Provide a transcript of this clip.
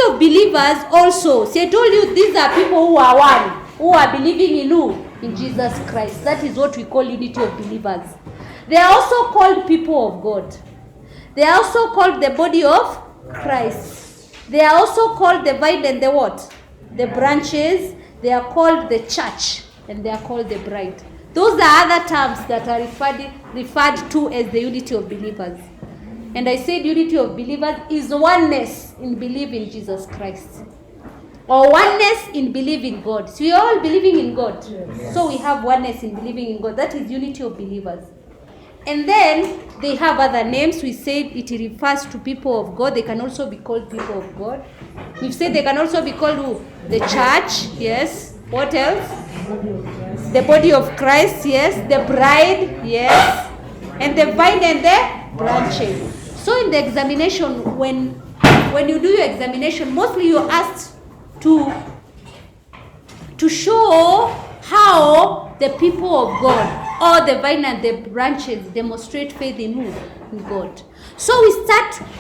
of believers also. See, I told you these are people who are one, who are believing in who? In Jesus Christ. That is what we call unity of believers. They are also called people of God. They are also called the body of Christ. They are also called the vine and the what? The branches. They are called the church, and they are called the bride. Those are other terms that are referred to as the unity of believers. And I said unity of believers is oneness in believing Jesus Christ. Or oneness in believing God. So we are all believing in God. Yes. So we have oneness in believing in God. That is unity of believers. And then they have other names. We said it refers to people of God. They can also be called people of God. We've said they can also be called who? The church. Yes. What else? The body of Christ. Yes. The bride. Yes. And the vine and the branches. So in the examination, when you do your examination, mostly you're asked to show how the people of God or the vine and the branches demonstrate faith in who? In God. So we start